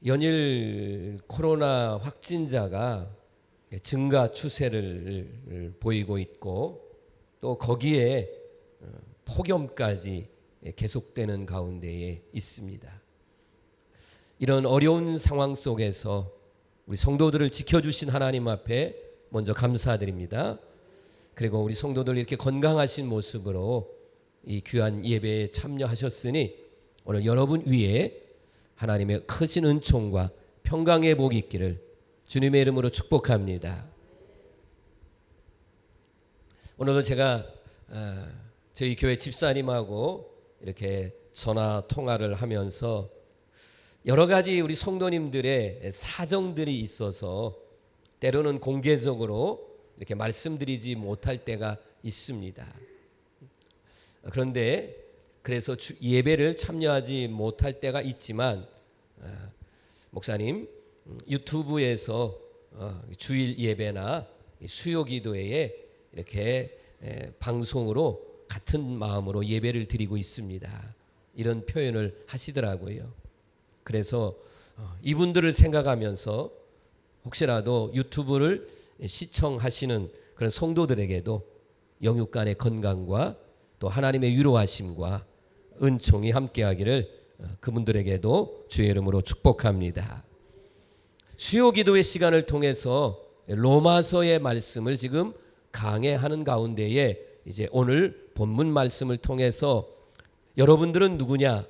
연일 코로나 확진자가 증가 추세를 보이고 있고 또 거기에 폭염까지 계속되는 가운데에 있습니다. 이런 어려운 상황 속에서 우리 성도들을 지켜주신 하나님 앞에 먼저 감사드립니다. 그리고 우리 성도들 이렇게 건강하신 모습으로 이 귀한 예배에 참여하셨으니 오늘 여러분 위에 하나님의 크신 은총과 평강의 복이 있기를 주님의 이름으로 축복합니다. 오늘도 제가 저희 교회 집사님하고 이렇게 전화 통화를 하면서 여러 가지 우리 성도님들의 사정들이 있어서 때로는 공개적으로 이렇게 말씀드리지 못할 때가 있습니다. 그런데 그래서 예배를 참여하지 못할 때가 있지만 목사님 유튜브에서 주일 예배나 수요기도회에 이렇게 방송으로 같은 마음으로 예배를 드리고 있습니다. 이런 표현을 하시더라고요. 그래서 이분들을 생각하면서 혹시라도 유튜브를 시청하시는 그런 성도들에게도 영육간의 건강과 또 하나님의 위로하심과 은총이 함께하기를 그분들에게도 주의 이름으로 축복합니다. 수요기도의 시간을 통해서 로마서의 말씀을 지금 강해하는 가운데에 이제 오늘 본문 말씀을 통해서 여러분들은 누구냐?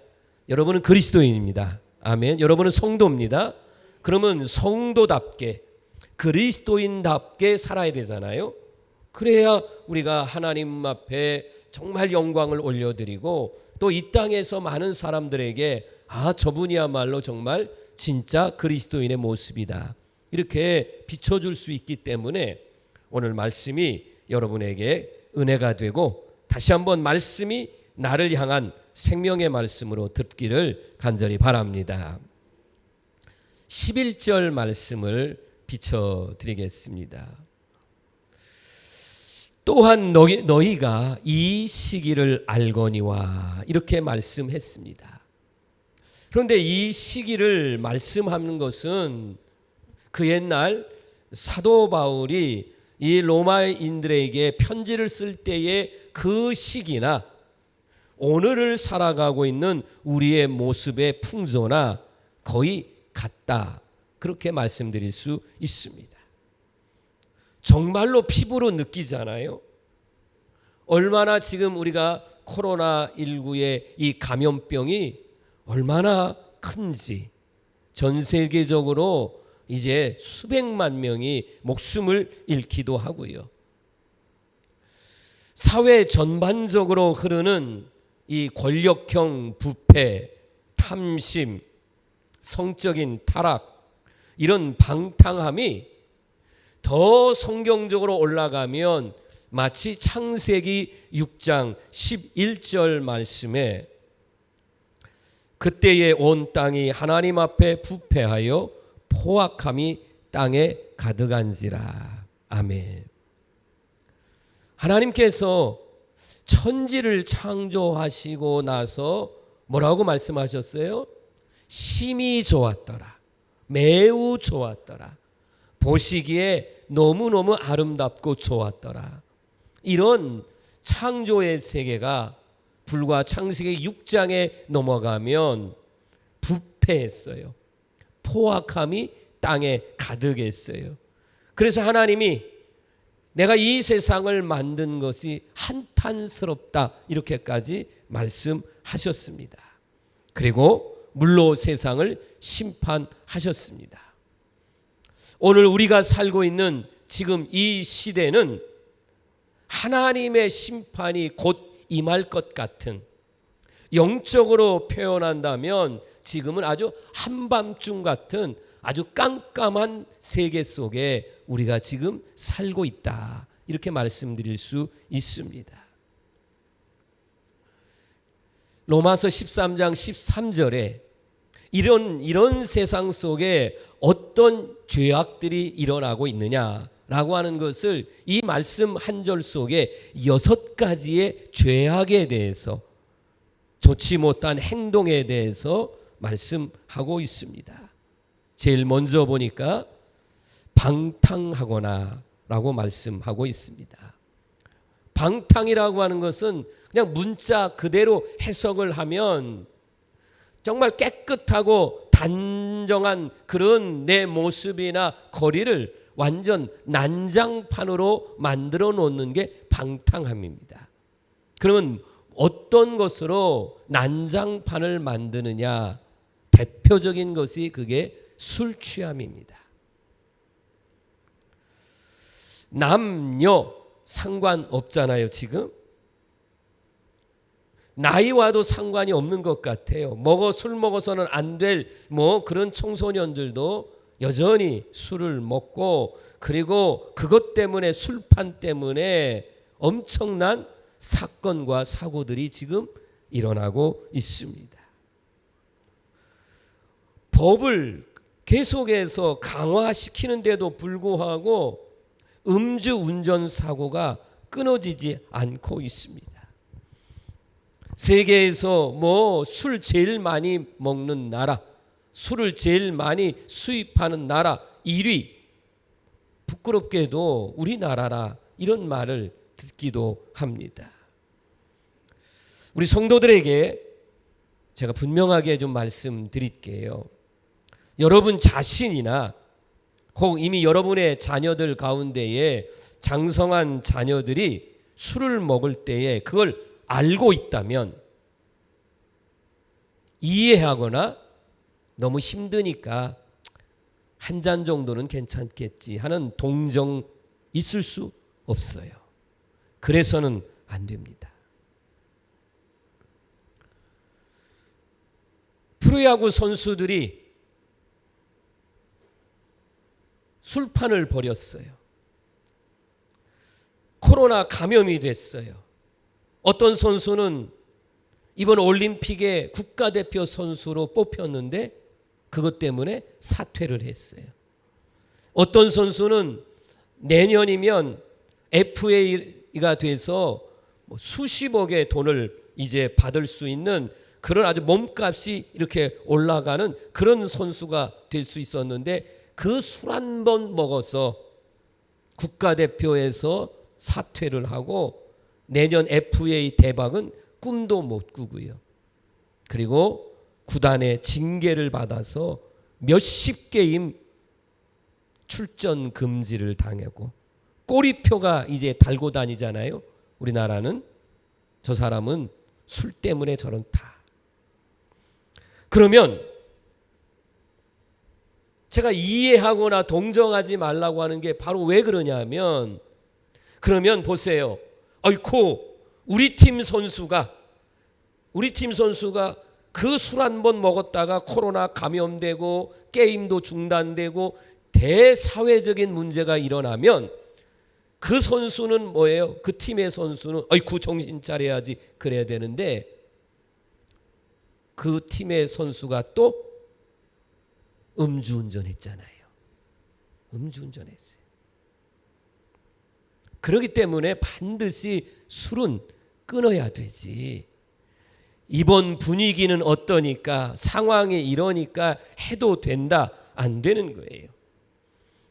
여러분은 그리스도인입니다. 아멘. 여러분은 성도입니다. 그러면 성도답게 그리스도인답게 살아야 되잖아요. 그래야 우리가 하나님 앞에 정말 영광을 올려드리고 또 이 땅에서 많은 사람들에게 저분이야말로 정말 진짜 그리스도인의 모습이다 이렇게 비춰줄 수 있기 때문에 오늘 말씀이 여러분에게 은혜가 되고 다시 한번 말씀이 나를 향한 생명의 말씀으로 듣기를 간절히 바랍니다. 11절 말씀을 비춰드리겠습니다. 또한 너희가 이 시기를 알거니와 이렇게 말씀했습니다. 그런데 이 시기를 말씀하는 것은 그 옛날 사도 바울이 이 로마인들에게 편지를 쓸 때의 그 시기나 오늘을 살아가고 있는 우리의 모습의 풍조나 거의 같다 그렇게 말씀드릴 수 있습니다. 정말로 피부로 느끼잖아요. 얼마나 지금 우리가 코로나19의 이 감염병이 얼마나 큰지 전 세계적으로 이제 수백만 명이 목숨을 잃기도 하고요. 사회 전반적으로 흐르는 이 권력형 부패, 탐심, 성적인 타락 이런 방탕함이 더 성경적으로 올라가면 마치 창세기 6장 11절 말씀에 그때의 온 땅이 하나님 앞에 부패하여 포악함이 땅에 가득한지라. 아멘. 하나님께서 천지를 창조하시고 나서 뭐라고 말씀하셨어요? 심히 좋았더라. 매우 좋았더라. 보시기에 너무너무 아름답고 좋았더라. 이런 창조의 세계가 불과 창세기 6장에 넘어가면 부패했어요. 포악함이 땅에 가득했어요. 그래서 하나님이 내가 이 세상을 만든 것이 한탄스럽다 이렇게까지 말씀하셨습니다. 그리고 물로 세상을 심판하셨습니다. 오늘 우리가 살고 있는 지금 이 시대는 하나님의 심판이 곧 임할 것 같은, 영적으로 표현한다면 지금은 아주 한밤중 같은 아주 깜깜한 세계 속에 우리가 지금 살고 있다 이렇게 말씀드릴 수 있습니다. 로마서 13장 13절에 이런 세상 속에 어떤 죄악들이 일어나고 있느냐라고 하는 것을 이 말씀 한 절 속에 6가지의 죄악에 대해서, 좋지 못한 행동에 대해서 말씀하고 있습니다. 제일 먼저 보니까 방탕하거나 라고 말씀하고 있습니다. 방탕이라고 하는 것은 그냥 문자 그대로 해석을 하면 정말 깨끗하고 단정한 그런 내 모습이나 거리를 완전 난장판으로 만들어 놓는 게 방탕함입니다. 그러면 어떤 것으로 난장판을 만드느냐? 대표적인 것이 그게 술 취함입니다. 남녀 상관없잖아요, 지금. 나이와도 상관이 없는 것 같아요. 술 먹어서는 안 될 그런 청소년들도 여전히 술을 먹고, 그리고 그것 때문에, 술판 때문에 엄청난 사건과 사고들이 지금 일어나고 있습니다. 법을 계속해서 강화시키는데도 불구하고 음주운전 사고가 끊어지지 않고 있습니다. 세계에서 술 제일 많이 먹는 나라, 술을 제일 많이 수입하는 나라 1위, 부끄럽게도 우리나라라, 이런 말을 듣기도 합니다. 우리 성도들에게 제가 분명하게 좀 말씀드릴게요. 여러분 자신이나 혹 이미 여러분의 자녀들 가운데에 장성한 자녀들이 술을 먹을 때에 그걸 알고 있다면 이해하거나 너무 힘드니까 한 잔 정도는 괜찮겠지 하는 동정 있을 수 없어요. 그래서는 안 됩니다. 프로야구 선수들이 술판을 벌였어요. 코로나 감염이 됐어요. 어떤 선수는 이번 올림픽에 국가대표 선수로 뽑혔는데 그것 때문에 사퇴를 했어요. 어떤 선수는 내년이면 FA가 돼서 수십억의 돈을 이제 받을 수 있는 그런 아주 몸값이 이렇게 올라가는 그런 선수가 될 수 있었는데 그 술 한 번 먹어서 국가대표에서 사퇴를 하고 내년 FA 대박은 꿈도 못 꾸고요. 그리고 구단의 징계를 받아서 몇십 게임 출전 금지를 당하고 꼬리표가 이제 달고 다니잖아요. 우리나라는. 저 사람은 술 때문에 저런다. 그러면 제가 이해하거나 동정하지 말라고 하는 게 바로 왜 그러냐면, 그러면 보세요. 아이고 우리 팀 선수가 그 술 한 번 먹었다가 코로나 감염되고 게임도 중단되고 대사회적인 문제가 일어나면 그 선수는 뭐예요? 그 팀의 선수는 아이고 정신 차려야지 그래야 되는데 그 팀의 선수가 또 음주운전했잖아요. 음주운전했어요. 그렇기 때문에 반드시 술은 끊어야 되지. 이번 분위기는 어떠니까, 상황이 이러니까 해도 된다, 안 되는 거예요.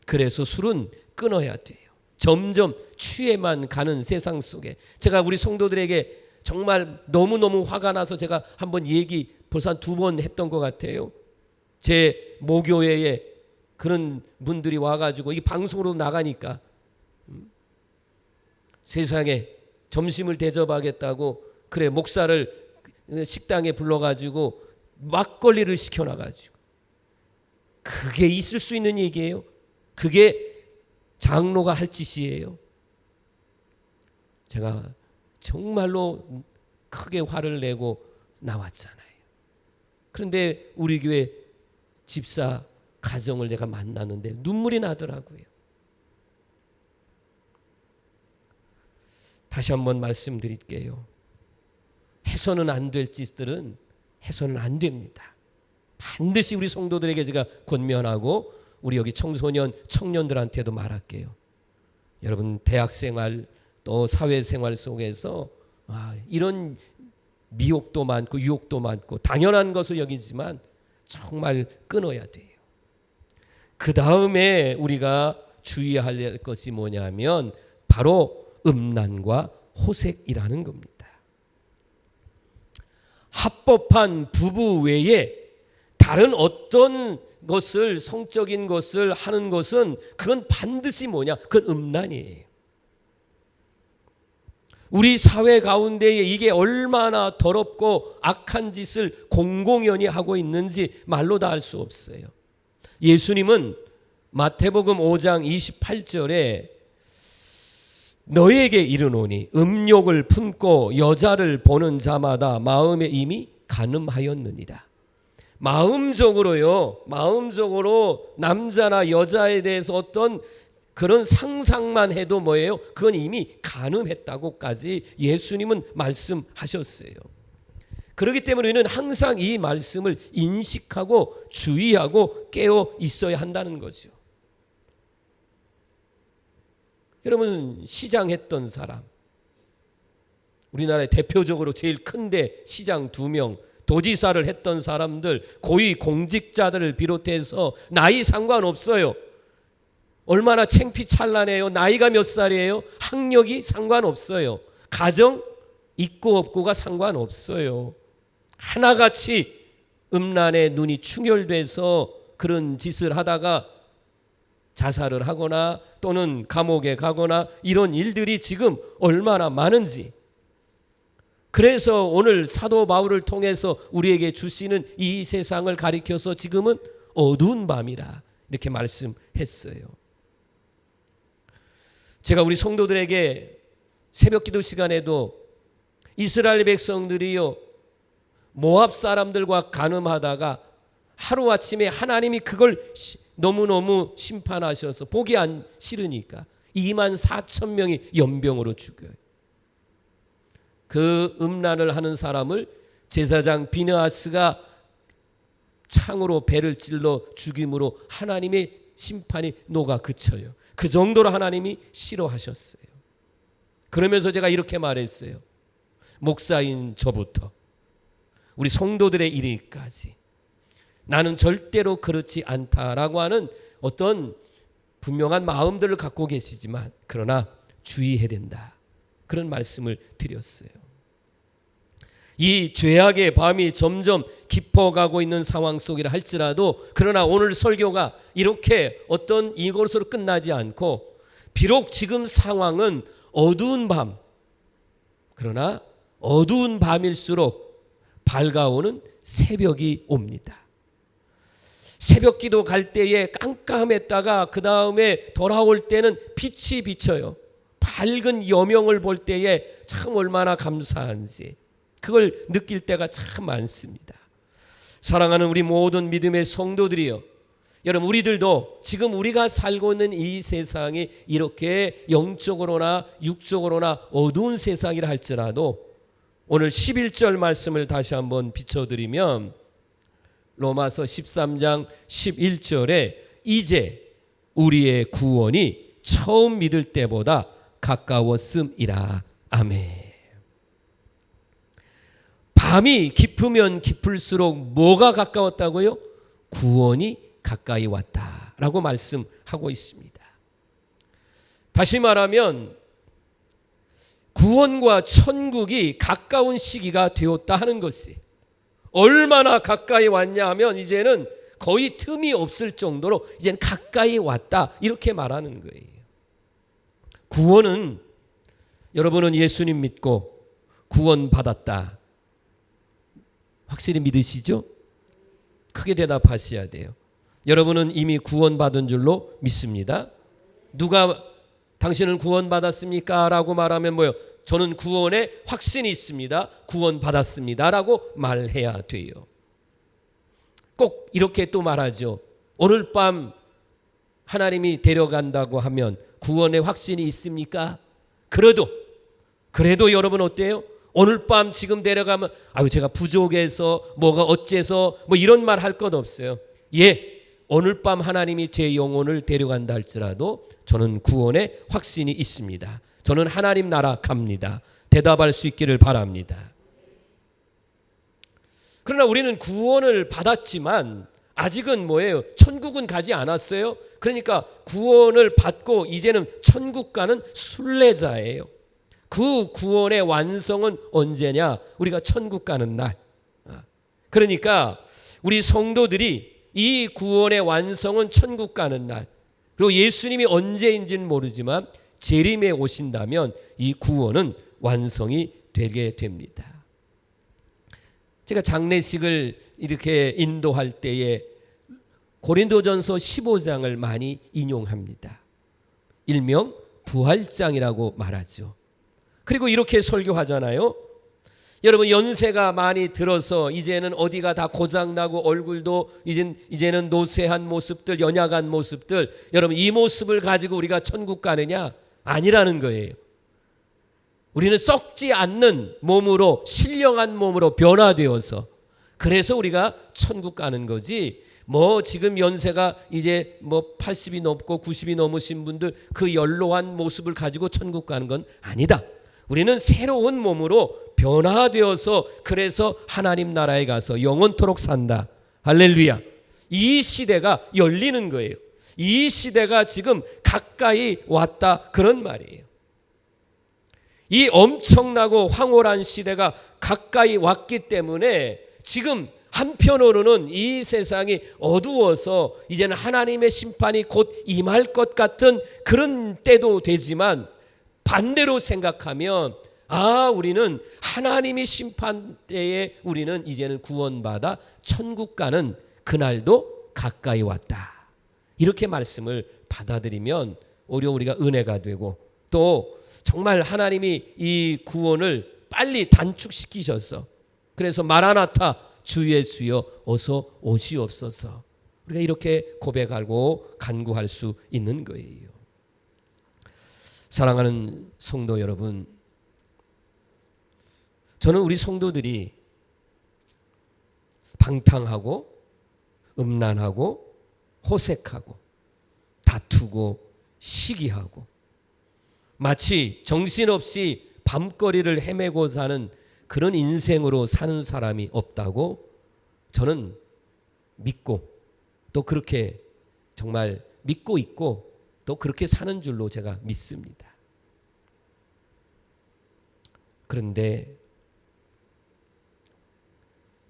그래서 술은 끊어야 돼요. 점점 취해만 가는 세상 속에 제가 우리 성도들에게 정말 너무너무 화가 나서 제가 한번 얘기 벌써 한 2번 했던 것 같아요. 제 모교회에 그런 분들이 와가지고 이 방송으로 나가니까 세상에 점심을 대접하겠다고 그래 목사를 식당에 불러가지고 막걸리를 시켜놔가지고 그게 있을 수 있는 얘기예요? 그게 장로가 할 짓이에요? 제가 정말로 크게 화를 내고 나왔잖아요. 그런데 우리 교회 집사 가정을 제가 만났는데 눈물이 나더라고요. 다시 한번 말씀드릴게요. 해서는 안 될 짓들은 해서는 안 됩니다. 반드시 우리 성도들에게 제가 권면하고 우리 여기 청소년, 청년들한테도 말할게요. 여러분 대학생활 또 사회생활 속에서 이런 미혹도 많고 유혹도 많고 당연한 것을 여기지만 정말 끊어야 돼요. 그 다음에 우리가 주의할 것이 뭐냐면 바로 음란과 호색이라는 겁니다. 합법한 부부 외에 다른 어떤 것을, 성적인 것을 하는 것은 그건 반드시 뭐냐? 그건 음란이에요. 우리 사회 가운데에 이게 얼마나 더럽고 악한 짓을 공공연히 하고 있는지 말로 다 알 수 없어요. 예수님은 마태복음 5장 28절에 너에게 이르노니 음욕을 품고 여자를 보는 자마다 마음에 이미 간음하였느니라. 마음적으로 남자나 여자에 대해서 어떤 그런 상상만 해도 뭐예요? 그건 이미 간음했다고까지 예수님은 말씀하셨어요. 그렇기 때문에 우리는 항상 이 말씀을 인식하고 주의하고 깨어 있어야 한다는 거죠. 여러분, 시장했던 사람, 우리나라의 대표적으로 제일 큰데 시장 2명, 도지사를 했던 사람들, 고위 공직자들을 비롯해서 나이 상관없어요. 얼마나 창피찬란해요. 나이가 몇 살이에요? 학력이 상관없어요. 가정 있고 없고가 상관없어요. 하나같이 음란에 눈이 충혈돼서 그런 짓을 하다가 자살을 하거나 또는 감옥에 가거나 이런 일들이 지금 얼마나 많은지. 그래서 오늘 사도 바울을 통해서 우리에게 주시는 이 세상을 가리켜서 지금은 어두운 밤이라 이렇게 말씀했어요. 제가 우리 성도들에게 새벽기도 시간에도 이스라엘 백성들이요 모압 사람들과 간음하다가 하루아침에 하나님이 그걸 너무너무 심판하셔서 보기 안 싫으니까 24,000명이 연병으로 죽어요. 그 음란을 하는 사람을 제사장 비느하스가 창으로 배를 찔러 죽임으로 하나님의 심판이 녹아 그쳐요. 그 정도로 하나님이 싫어하셨어요. 그러면서 제가 이렇게 말했어요. 목사인 저부터 우리 성도들의 이르기까지 나는 절대로 그렇지 않다라고 하는 어떤 분명한 마음들을 갖고 계시지만 그러나 주의해야 된다. 그런 말씀을 드렸어요. 이 죄악의 밤이 점점 깊어가고 있는 상황 속이라 할지라도 그러나 오늘 설교가 이렇게 어떤 이것으로 끝나지 않고 비록 지금 상황은 어두운 밤, 그러나 어두운 밤일수록 밝아오는 새벽이 옵니다. 새벽 기도 갈 때에 깜깜했다가 그 다음에 돌아올 때는 빛이 비쳐요. 밝은 여명을 볼 때에 참 얼마나 감사한지 그걸 느낄 때가 참 많습니다. 사랑하는 우리 모든 믿음의 성도들이요, 여러분 우리들도 지금 우리가 살고 있는 이 세상이 이렇게 영적으로나 육적으로나 어두운 세상이라 할지라도 오늘 11절 말씀을 다시 한번 비춰드리면 로마서 13장 11절에 이제 우리의 구원이 처음 믿을 때보다 가까웠음이라. 아멘. 밤이 깊으면 깊을수록 뭐가 가까웠다고요? 구원이 가까이 왔다라고 말씀하고 있습니다. 다시 말하면 구원과 천국이 가까운 시기가 되었다 하는 것이 얼마나 가까이 왔냐 하면 이제는 거의 틈이 없을 정도로 이제는 가까이 왔다 이렇게 말하는 거예요. 구원은 여러분은 예수님 믿고 구원 받았다 확실히 믿으시죠? 크게 대답하셔야 돼요. 여러분은 이미 구원받은 줄로 믿습니다. 누가 당신은 구원받았습니까? 라고 말하면 뭐요? 저는 구원에 확신이 있습니다. 구원받았습니다. 라고 말해야 돼요. 꼭 이렇게 또 말하죠. 오늘 밤 하나님이 데려간다고 하면 구원에 확신이 있습니까? 그래도 여러분 어때요? 오늘 밤 지금 데려가면 아유 제가 부족해서 뭐가 어째서 뭐 이런 말 할 것 없어요. 예, 오늘 밤 하나님이 제 영혼을 데려간다 할지라도 저는 구원에 확신이 있습니다. 저는 하나님 나라 갑니다. 대답할 수 있기를 바랍니다. 그러나 우리는 구원을 받았지만 아직은 뭐예요? 천국은 가지 않았어요. 그러니까 구원을 받고 이제는 천국 가는 순례자예요. 그 구원의 완성은 언제냐? 우리가 천국 가는 날. 그러니까 우리 성도들이 이 구원의 완성은 천국 가는 날. 그리고 예수님이 언제인지는 모르지만 재림에 오신다면 이 구원은 완성이 되게 됩니다. 제가 장례식을 이렇게 인도할 때에 고린도전서 15장을 많이 인용합니다. 일명 부활장이라고 말하죠. 그리고 이렇게 설교하잖아요. 여러분, 연세가 많이 들어서 이제는 어디가 다 고장나고 얼굴도 이제는 노쇠한 모습들, 연약한 모습들, 여러분 이 모습을 가지고 우리가 천국 가느냐? 아니라는 거예요. 우리는 썩지 않는 몸으로, 신령한 몸으로 변화되어서, 그래서 우리가 천국 가는 거지. 뭐 지금 연세가 이제 뭐 80이 넘고 90이 넘으신 분들 그 연로한 모습을 가지고 천국 가는 건 아니다. 우리는 새로운 몸으로 변화되어서 그래서 하나님 나라에 가서 영원토록 산다. 할렐루야. 이 시대가 열리는 거예요. 이 시대가 지금 가까이 왔다, 그런 말이에요. 이 엄청나고 황홀한 시대가 가까이 왔기 때문에 지금 한편으로는 이 세상이 어두워서 이제는 하나님의 심판이 곧 임할 것 같은 그런 때도 되지만, 반대로 생각하면 우리는 하나님이 심판 때에 우리는 이제는 구원받아 천국 가는 그날도 가까이 왔다. 이렇게 말씀을 받아들이면 오히려 우리가 은혜가 되고, 또 정말 하나님이 이 구원을 빨리 단축시키셔서, 그래서 마라나타 주 예수여 어서 오시옵소서, 우리가 이렇게 고백하고 간구할 수 있는 거예요. 사랑하는 성도 여러분, 저는 우리 성도들이 방탕하고 음란하고 호색하고 다투고 시기하고 마치 정신없이 밤거리를 헤매고 사는 그런 인생으로 사는 사람이 없다고 저는 믿고, 또 그렇게 정말 믿고 있고 또 그렇게 사는 줄로 제가 믿습니다. 그런데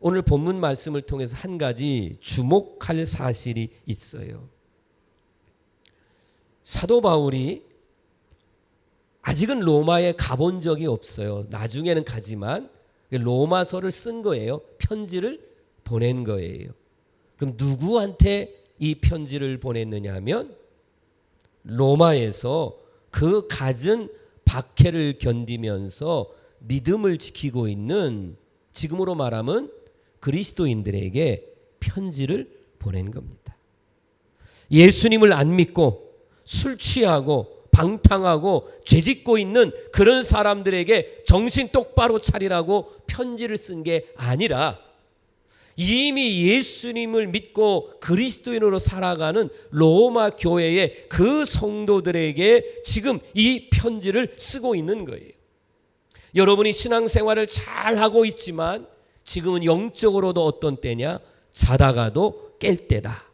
오늘 본문 말씀을 통해서 한 가지 주목할 사실이 있어요. 사도 바울이 아직은 로마에 가본 적이 없어요. 나중에는 가지만 로마서를 쓴 거예요. 편지를 보낸 거예요. 그럼 누구한테 이 편지를 보냈느냐 하면 로마에서 그 갖은 박해를 견디면서 믿음을 지키고 있는, 지금으로 말하면 그리스도인들에게 편지를 보낸 겁니다. 예수님을 안 믿고 술 취하고 방탕하고 죄짓고 있는 그런 사람들에게 정신 똑바로 차리라고 편지를 쓴 게 아니라, 이미 예수님을 믿고 그리스도인으로 살아가는 로마 교회의 그 성도들에게 지금 이 편지를 쓰고 있는 거예요. 여러분이 신앙생활을 잘하고 있지만 지금은 영적으로도 어떤 때냐? 자다가도 깰 때다.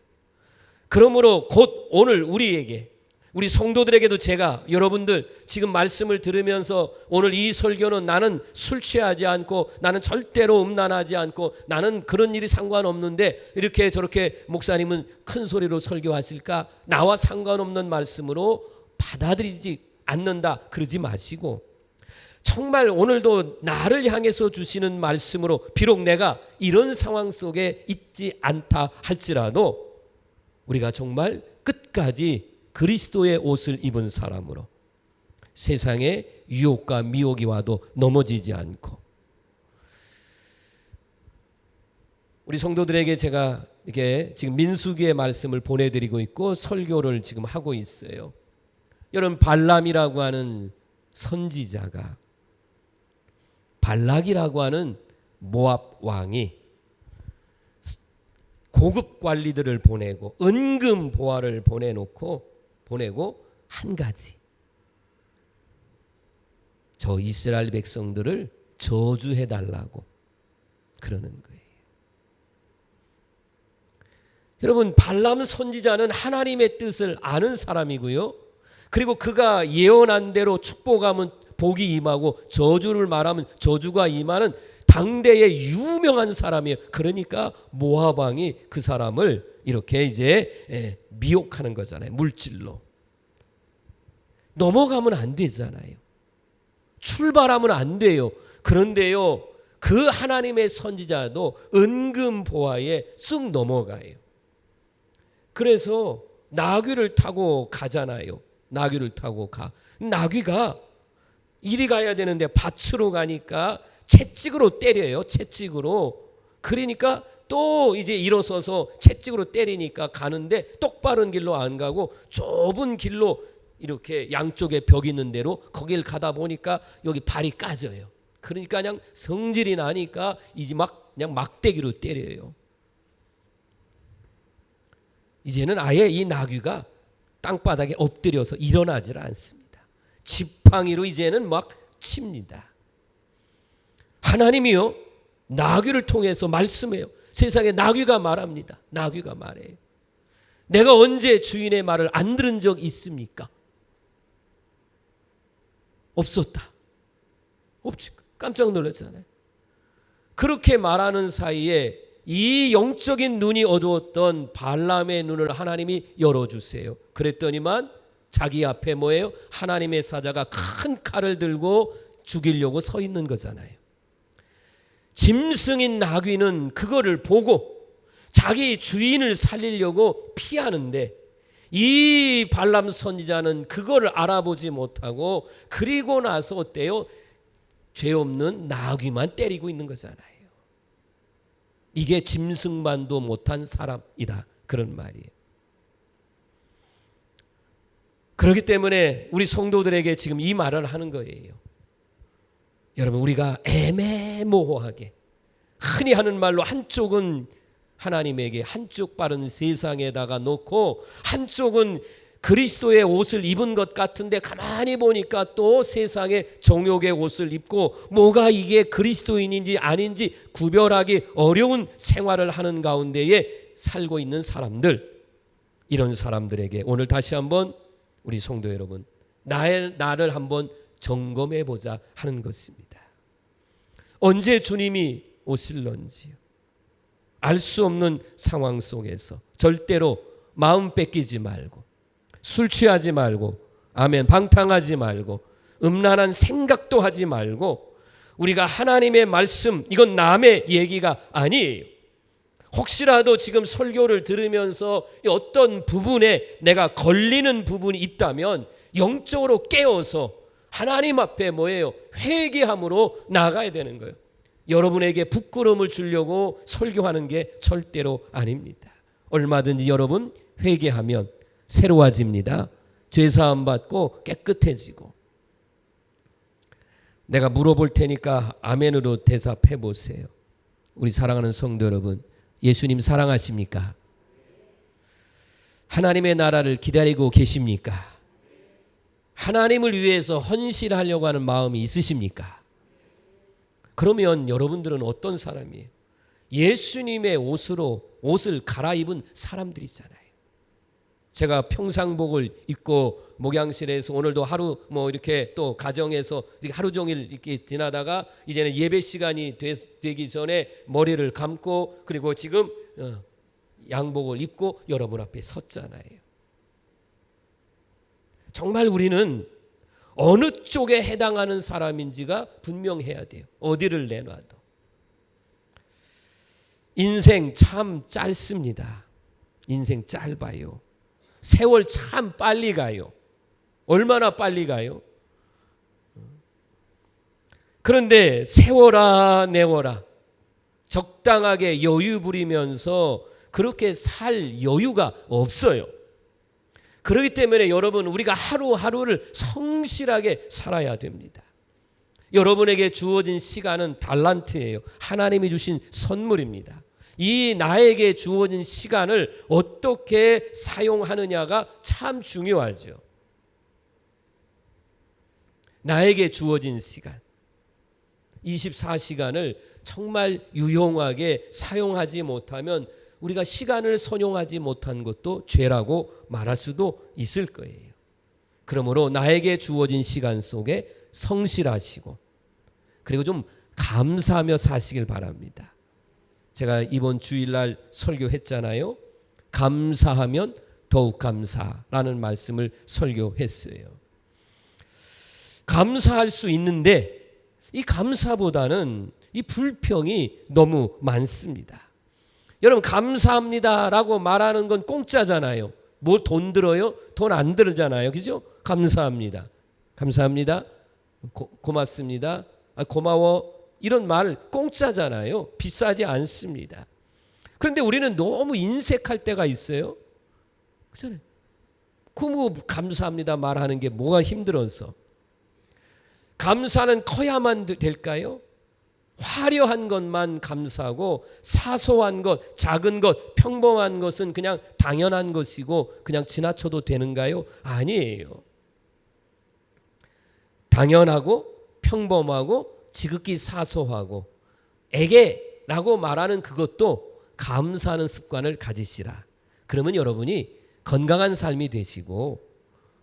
그러므로 곧 오늘 우리 성도들에게도 제가, 여러분들 지금 말씀을 들으면서 오늘 이 설교는 나는 술 취하지 않고 나는 절대로 음란하지 않고 나는 그런 일이 상관없는데 이렇게 저렇게 목사님은 큰 소리로 설교하실까? 나와 상관없는 말씀으로 받아들이지 않는다, 그러지 마시고, 정말 오늘도 나를 향해서 주시는 말씀으로, 비록 내가 이런 상황 속에 있지 않다 할지라도 우리가 정말 끝까지 그리스도의 옷을 입은 사람으로 세상의 유혹과 미혹이 와도 넘어지지 않고, 우리 성도들에게 제가 이렇게 지금 민수기의 말씀을 보내드리고 있고 설교를 지금 하고 있어요. 여러분, 발람이라고 하는 선지자가, 발락이라고 하는 모압 왕이 고급 관리들을 보내고 은금 보화를 보내고 한 가지, 저 이스라엘 백성들을 저주해 달라고 그러는 거예요. 여러분, 발람 선지자는 하나님의 뜻을 아는 사람이고요. 그리고 그가 예언한 대로 축복하면 복이 임하고 저주를 말하면 저주가 임하는 당대의 유명한 사람이에요. 그러니까 모압 왕이 그 사람을 이렇게 이제 미혹하는 거잖아요. 물질로. 넘어가면 안 되잖아요. 출발하면 안 돼요. 그런데요, 그 하나님의 선지자도 은금 보화에 쑥 넘어가요. 그래서 나귀를 타고 가잖아요. 나귀를 타고 가. 나귀가 이리 가야 되는데 밭으로 가니까 채찍으로 때려요. 채찍으로. 그러니까 또 이제 일어서서 채찍으로 때리니까 가는데 똑바른 길로 안 가고 좁은 길로 이렇게 양쪽에 벽 있는 대로 거길 가다 보니까 여기 발이 까져요. 그러니까 그냥 성질이 나니까 이제 그냥 막대기로 때려요. 이제는 아예 이 나귀가 땅바닥에 엎드려서 일어나질 않습니다. 지팡이로 이제는 막 칩니다. 하나님이요, 나귀를 통해서 말씀해요. 세상에 나귀가 말합니다. 나귀가 말해요. 내가 언제 주인의 말을 안 들은 적 있습니까? 없었다. 없지. 깜짝 놀랐잖아요. 그렇게 말하는 사이에 이 영적인 눈이 어두웠던 발람의 눈을 하나님이 열어주세요. 그랬더니만 자기 앞에 뭐예요? 하나님의 사자가 큰 칼을 들고 죽이려고 서 있는 거잖아요. 짐승인 나귀는 그거를 보고 자기 주인을 살리려고 피하는데 이 발람 선지자는 그거를 알아보지 못하고 그리고 나서 어때요? 죄 없는 나귀만 때리고 있는 거잖아요. 이게 짐승만도 못한 사람이다. 그런 말이에요. 그렇기 때문에 우리 성도들에게 지금 이 말을 하는 거예요. 여러분, 우리가 애매모호하게 흔히 하는 말로 한쪽은 하나님에게, 한쪽 발은 세상에다가 놓고 한쪽은 그리스도의 옷을 입은 것 같은데 가만히 보니까 또 세상의 정욕의 옷을 입고 뭐가 이게 그리스도인인지 아닌지 구별하기 어려운 생활을 하는 가운데에 살고 있는 사람들, 이런 사람들에게 오늘 다시 한번 우리 성도 여러분, 나를 한번 점검해 보자 하는 것입니다. 언제 주님이 오실런지요. 알 수 없는 상황 속에서 절대로 마음 뺏기지 말고, 술 취하지 말고, 아멘, 방탕하지 말고, 음란한 생각도 하지 말고, 우리가 하나님의 말씀, 이건 남의 얘기가 아니에요. 혹시라도 지금 설교를 들으면서 어떤 부분에 내가 걸리는 부분이 있다면 영적으로 깨어서 하나님 앞에 뭐예요? 회개함으로 나가야 되는 거예요. 여러분에게 부끄러움을 주려고 설교하는 게 절대로 아닙니다. 얼마든지 여러분 회개하면 새로워집니다. 죄사함 받고 깨끗해지고. 내가 물어볼 테니까 아멘으로 대답해 보세요. 우리 사랑하는 성도 여러분, 예수님 사랑하십니까? 하나님의 나라를 기다리고 계십니까? 하나님을 위해서 헌신하려고 하는 마음이 있으십니까? 그러면 여러분들은 어떤 사람이에요? 예수님의 옷을 갈아입은 사람들이잖아요. 제가 평상복을 입고 목양실에서 오늘도 하루 이렇게 또 가정에서 이렇게 하루 종일 이렇게 지나다가 이제는 예배 시간이 되기 전에 머리를 감고 그리고 지금 양복을 입고 여러분 앞에 섰잖아요. 정말 우리는 어느 쪽에 해당하는 사람인지가 분명해야 돼요. 어디를 내놔도. 인생 참 짧습니다. 인생 짧아요. 세월 참 빨리 가요. 얼마나 빨리 가요? 그런데 세워라 내워라 적당하게 여유 부리면서 그렇게 살 여유가 없어요. 그렇기 때문에 여러분, 우리가 하루하루를 성실하게 살아야 됩니다. 여러분에게 주어진 시간은 달란트예요. 하나님이 주신 선물입니다. 이 나에게 주어진 시간을 어떻게 사용하느냐가 참 중요하죠. 나에게 주어진 시간, 24시간을 정말 유용하게 사용하지 못하면 우리가 시간을 선용하지 못한 것도 죄라고 말할 수도 있을 거예요. 그러므로 나에게 주어진 시간 속에 성실하시고 그리고 좀 감사하며 사시길 바랍니다. 제가 이번 주일날 설교했잖아요. 감사하면 더욱 감사라는 말씀을 설교했어요. 감사할 수 있는데 이 감사보다는 이 불평이 너무 많습니다. 여러분 감사합니다라고 말하는 건 공짜잖아요. 뭐 돈 들어요? 돈 안 들잖아요. 그죠? 감사합니다. 감사합니다. 고맙습니다. 고마워. 이런 말 공짜잖아요. 비싸지 않습니다. 그런데 우리는 너무 인색할 때가 있어요. 그렇잖아요. 뭐 감사합니다 말하는 게 뭐가 힘들어서. 감사는 커야만 될까요? 화려한 것만 감사하고 사소한 것, 작은 것, 평범한 것은 그냥 당연한 것이고 그냥 지나쳐도 되는가요? 아니에요. 당연하고 평범하고 지극히 사소하고 애게라고 말하는 그것도 감사하는 습관을 가지시라. 그러면 여러분이 건강한 삶이 되시고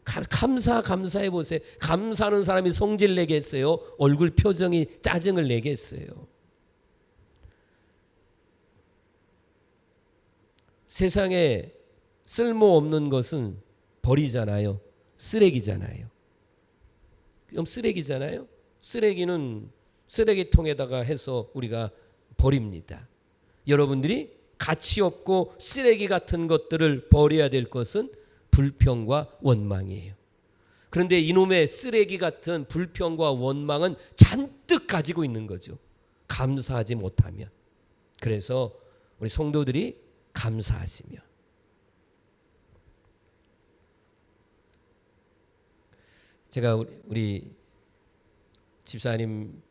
감사해 보세요. 감사하는 사람이 성질 내겠어요? 얼굴 표정이 짜증을 내겠어요? 세상에 쓸모없는 것은 버리잖아요. 쓰레기잖아요. 그럼 쓰레기잖아요. 쓰레기는 쓰레기통에다가 해서 우리가 버립니다. 여러분들이 가치 없고 쓰레기 같은 것들을 버려야 될 것은 불평과 원망이에요. 그런데 이놈의 쓰레기 같은 불평과 원망은 잔뜩 가지고 있는 거죠. 감사하지 못하면. 그래서 우리 성도들이 감사하시며 제가 우리 집사님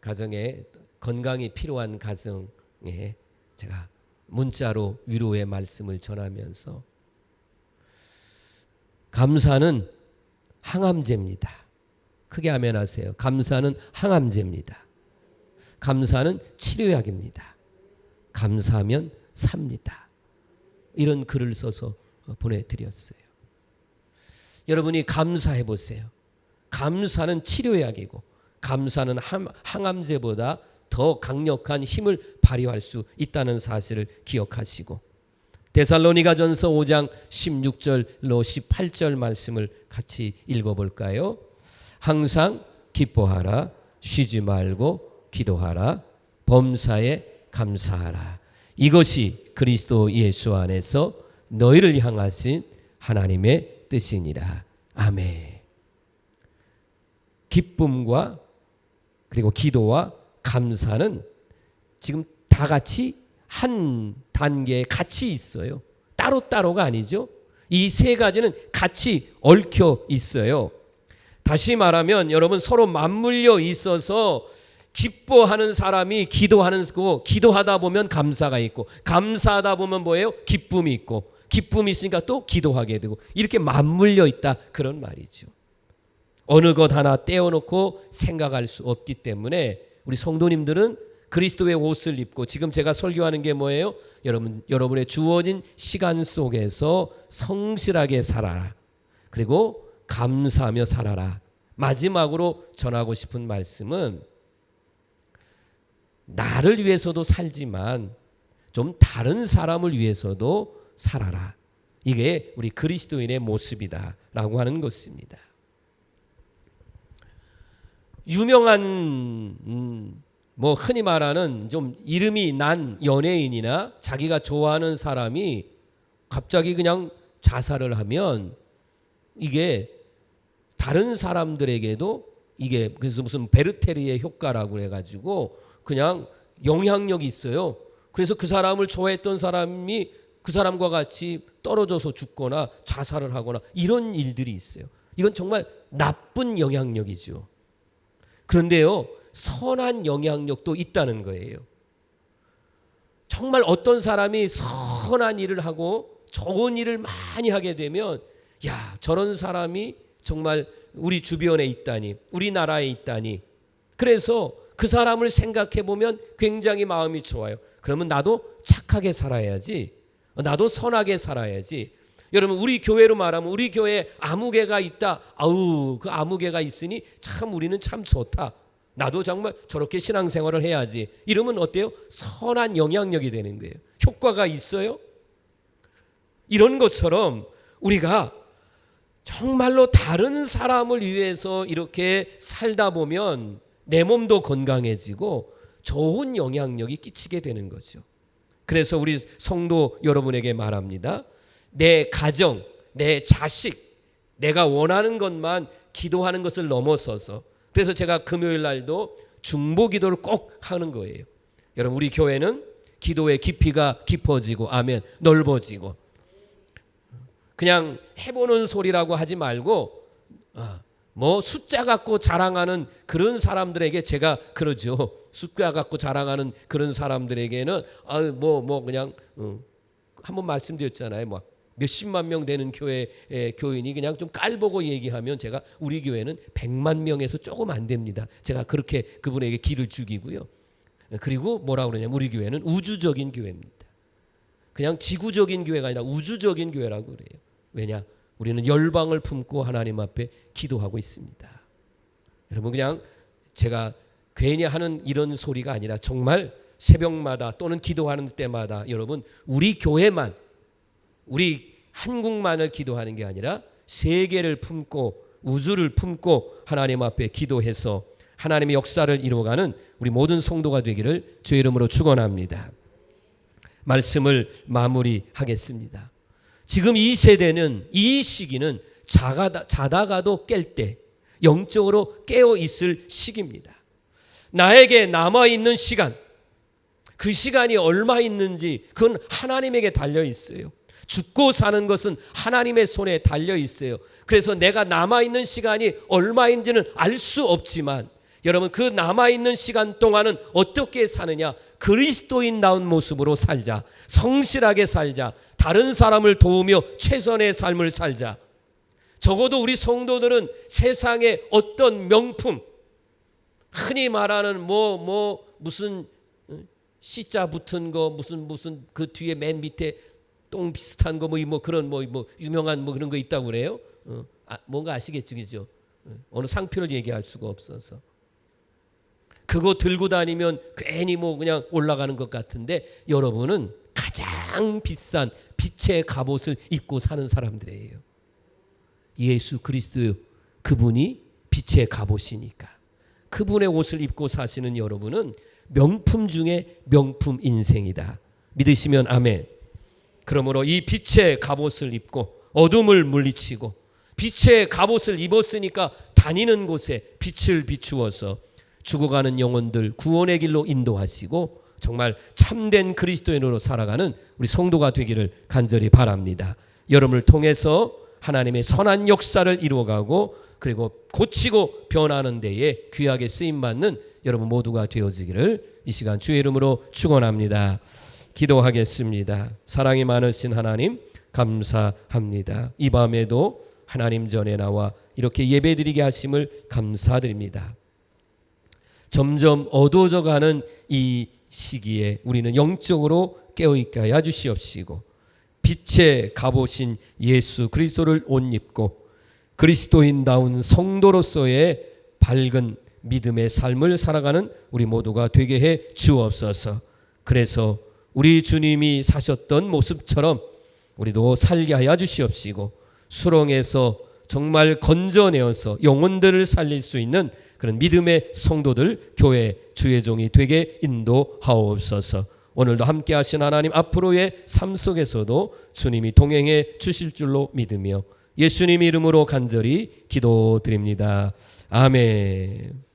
가정에 건강이 필요한 가정에 제가 문자로 위로의 말씀을 전하면서 감사는 항암제입니다. 크게 아멘하세요. 감사는 항암제입니다. 감사는 치료약입니다. 감사하면 삽니다. 이런 글을 써서 보내드렸어요. 여러분이 감사해 보세요. 감사는 치료약이고 감사는 항암제보다 더 강력한 힘을 발휘할 수 있다는 사실을 기억하시고 데살로니가전서 5장 16절로 18절 말씀을 같이 읽어볼까요? 항상 기뻐하라, 쉬지 말고 기도하라, 범사에 감사하라. 이것이 그리스도 예수 안에서 너희를 향하신 하나님의 뜻이니라. 아멘. 기쁨과 그리고 기도와 감사는 지금 다 같이 한 단계에 같이 있어요. 따로따로가 아니죠. 이 세 가지는 같이 얽혀 있어요. 다시 말하면 여러분 서로 맞물려 있어서 기뻐하는 사람이 기도하는 거고 기도하다 보면 감사가 있고 감사하다 보면 뭐예요? 기쁨이 있고 기쁨이 있으니까 또 기도하게 되고 이렇게 맞물려 있다 그런 말이죠. 어느 것 하나 떼어놓고 생각할 수 없기 때문에 우리 성도님들은 그리스도의 옷을 입고 지금 제가 설교하는 게 뭐예요? 여러분의 주어진 시간 속에서 성실하게 살아라. 그리고 감사하며 살아라. 마지막으로 전하고 싶은 말씀은 나를 위해서도 살지만 좀 다른 사람을 위해서도 살아라. 이게 우리 그리스도인의 모습이다라고 하는 것입니다. 유명한 뭐 흔히 말하는 좀 이름이 난 연예인이나 자기가 좋아하는 사람이 갑자기 그냥 자살을 하면 이게 다른 사람들에게도 이게 그래서 무슨 베르테리의 효과라고 해가지고 그냥 영향력이 있어요. 그래서 그 사람을 좋아했던 사람이 그 사람과 같이 떨어져서 죽거나 자살을 하거나 이런 일들이 있어요. 이건 정말 나쁜 영향력이죠. 그런데요, 선한 영향력도 있다는 거예요. 정말 어떤 사람이 선한 일을 하고 좋은 일을 많이 하게 되면 야, 저런 사람이 정말 우리 주변에 있다니, 우리나라에 있다니. 그래서 그 사람을 생각해 보면 굉장히 마음이 좋아요. 그러면 나도 착하게 살아야지. 나도 선하게 살아야지. 여러분, 우리 교회로 말하면 우리 교회에 아무개가 있다. 아우, 그 아무개가 있으니 참 우리는 참 좋다. 나도 정말 저렇게 신앙생활을 해야지. 이러면 어때요? 선한 영향력이 되는 거예요. 효과가 있어요. 이런 것처럼 우리가 정말로 다른 사람을 위해서 이렇게 살다 보면 내 몸도 건강해지고 좋은 영향력이 끼치게 되는 거죠. 그래서 우리 성도 여러분에게 말합니다. 내 가정, 내 자식, 내가 원하는 것만 기도하는 것을 넘어서서, 그래서 제가 금요일 날도 중보 기도를 꼭 하는 거예요. 여러분, 우리 교회는 기도의 깊이가 깊어지고 아멘, 넓어지고, 그냥 해보는 소리라고 하지 말고 뭐 숫자 갖고 자랑하는 그런 사람들에게 제가 그러죠. 숫자 갖고 자랑하는 그런 사람들에게는 뭐 그냥 한번 말씀드렸잖아요. 막 몇십만 명 되는 교회 교인이 그냥 좀 깔보고 얘기하면 제가 우리 교회는 100만 명에서 조금 안 됩니다. 제가 그렇게 그분에게 기를 죽이고요. 그리고 뭐라고 그러냐면 우리 교회는 우주적인 교회입니다. 그냥 지구적인 교회가 아니라 우주적인 교회라고 그래요. 왜냐? 우리는 열방을 품고 하나님 앞에 기도하고 있습니다. 여러분, 그냥 제가 괜히 하는 이런 소리가 아니라 정말 새벽마다 또는 기도하는 때마다 여러분, 우리 교회만, 우리 한국만을 기도하는 게 아니라 세계를 품고 우주를 품고 하나님 앞에 기도해서 하나님의 역사를 이루어가는 우리 모든 성도가 되기를 주의 이름으로 축원합니다. 말씀을 마무리하겠습니다. 지금 이 세대는, 이 시기는 자다가도 깰 때 영적으로 깨어 있을 시기입니다. 나에게 남아있는 시간, 그 시간이 얼마 있는지 그건 하나님에게 달려 있어요. 죽고 사는 것은 하나님의 손에 달려 있어요. 그래서 내가 남아있는 시간이 얼마인지는 알 수 없지만 여러분, 그 남아있는 시간 동안은 어떻게 사느냐? 그리스도인다운 모습으로 살자. 성실하게 살자. 다른 사람을 도우며 최선의 삶을 살자. 적어도 우리 성도들은 세상에 어떤 명품, 흔히 말하는 무슨 C자 붙은 거, 무슨 그 뒤에 맨 밑에 똥 비슷한 거 그런 유명한 그런 거 있다고 그래요. 뭔가 아시겠죠, 그죠? 어느 상표를 얘기할 수가 없어서. 그거 들고 다니면 괜히 그냥 올라가는 것 같은데 여러분은 가장 비싼 빛의 갑옷을 입고 사는 사람들이에요. 예수 그리스도, 그분이 빛의 갑옷이니까 그분의 옷을 입고 사시는 여러분은 명품 중에 명품 인생이다. 믿으시면 아멘. 그러므로 이 빛의 갑옷을 입고 어둠을 물리치고 빛의 갑옷을 입었으니까 다니는 곳에 빛을 비추어서 죽어가는 영혼들 구원의 길로 인도하시고 정말 참된 그리스도인으로 살아가는 우리 성도가 되기를 간절히 바랍니다. 여러분을 통해서 하나님의 선한 역사를 이루어가고 그리고 고치고 변하는 데에 귀하게 쓰임받는 여러분 모두가 되어지기를 이 시간 주의 이름으로 축원합니다. 기도하겠습니다. 사랑이 많으신 하나님 감사합니다. 이 밤에도 하나님 전에 나와 이렇게 예배드리게 하심을 감사드립니다. 점점 어두워져가는 이 시기에 우리는 영적으로 깨어있게 하여 주시옵시고 빛의 갑옷인 예수 그리스도를 옷 입고 그리스도인다운 성도로서의 밝은 믿음의 삶을 살아가는 우리 모두가 되게 해 주옵소서. 그래서 우리 주님이 사셨던 모습처럼 우리도 살게 하여 주시옵시고 수렁에서 정말 건져내어서 영혼들을 살릴 수 있는 그런 믿음의 성도들 교회 주의 종이 되게 인도하옵소서. 오늘도 함께 하신 하나님 앞으로의 삶 속에서도 주님이 동행해 주실 줄로 믿으며 예수님 이름으로 간절히 기도드립니다. 아멘.